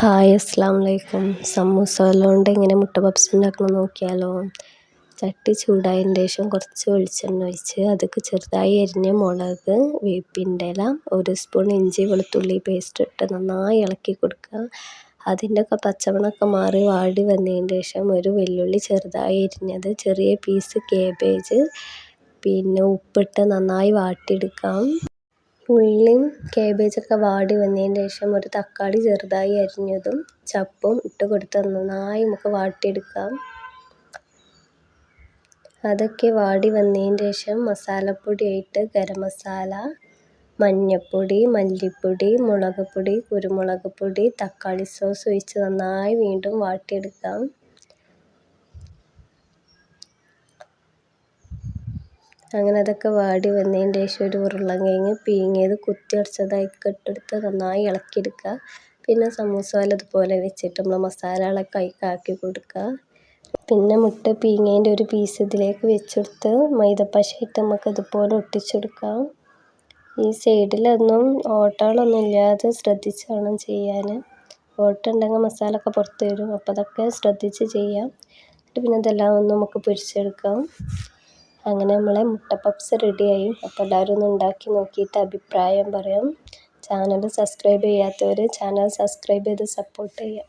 Hi അസ്സലാമലൈക്കും. സമൂസ കൊണ്ട് എങ്ങനെ മുട്ട പപ്സ് ഉണ്ടാക്കണം നോക്കിയാലോ. ചട്ടി ചൂടായതിന് ശേഷം കുറച്ച് വെളിച്ചെണ്ണ ഒഴിച്ച് അതിലേക്ക് ചെറുതായി അരിഞ്ഞ മുളക്, വേപ്പിൻ്റെ ഇല, 1 സ്പൂൺ ഇഞ്ചി വെളുത്തുള്ളി പേസ്റ്റ് ഇട്ട് നന്നായി ഇളക്കി കൊടുക്കുക. അതിൻ്റെയൊക്കെ പച്ചമണമൊക്കെ മാറി വാടി വന്നതിന് ശേഷം ഒരു വെല്ലുള്ളി ചെറുതായി അരിഞ്ഞത്, ചെറിയ പീസ് കേബേജ്, പിന്നെ ഉപ്പിട്ട് നന്നായി വാട്ടിയെടുക്കാം. ഉള്ളിയും കേബേജൊക്കെ വാടി വന്നതിന് ശേഷം ഒരു തക്കാളി ചെറുതായി അരിഞ്ഞതും ചപ്പും ഇട്ട് കൊടുത്ത് നന്നായി നമുക്ക് വാട്ടിയെടുക്കാം. അതൊക്കെ വാടി വന്നതിന് ശേഷം മസാലപ്പൊടിയായിട്ട് ഗരം മസാല, മഞ്ഞൾപ്പൊടി, മല്ലിപ്പൊടി, മുളക് പൊടി, കുരുമുളക് പൊടി, തക്കാളി സോസ് ഒഴിച്ച് നന്നായി വീണ്ടും വാട്ടിയെടുക്കാം. അങ്ങനെ അതൊക്കെ വാടി വന്നതിന് ശേഷം ഒരു ഉരുളൻകിഴങ്ങ് പീങ്ങിയത് കുത്തിയുടച്ചതായി ഇട്ടെടുത്ത് നന്നായി ഇളക്കിയെടുക്കുക. പിന്നെ സമൂസ അതുപോലെ വെച്ചിട്ട് നമ്മൾ മസാലകളൊക്കെ ആക്കി കൊടുക്കുക. പിന്നെ മുട്ട പീങ്ങിയതിൻ്റെ ഒരു പീസ് ഇതിലേക്ക് വെച്ചെടുത്ത് മൈദപ്പശ ഇട്ട് നമുക്ക് ഇതുപോലെ ഒട്ടിച്ചെടുക്കാം. ഈ സൈഡിലൊന്നും ഓട്ടകളൊന്നും ഇല്ലാതെ ശ്രദ്ധിച്ച് വേണം ചെയ്യാൻ. ഓട്ട ഉണ്ടെങ്കിൽ മസാല ഒക്കെ പുറത്ത് വരും. അപ്പോൾ അതൊക്കെ ശ്രദ്ധിച്ച് ചെയ്യാം. പിന്നെ ഇതെല്ലാം ഒന്ന് നമുക്ക് പൊരിച്ചെടുക്കാം. അങ്ങനെ നമ്മളെ മുട്ട പപ്സ് റെഡിയായി. അപ്പോൾ എല്ലാവരും ഒന്ന് ഉണ്ടാക്കി നോക്കിയിട്ട് അഭിപ്രായം പറയാം. ചാനൽ സബ്സ്ക്രൈബ് ചെയ്യാത്തവർ ചാനൽ സബ്സ്ക്രൈബ് ചെയ്ത് സപ്പോർട്ട് ചെയ്യാം.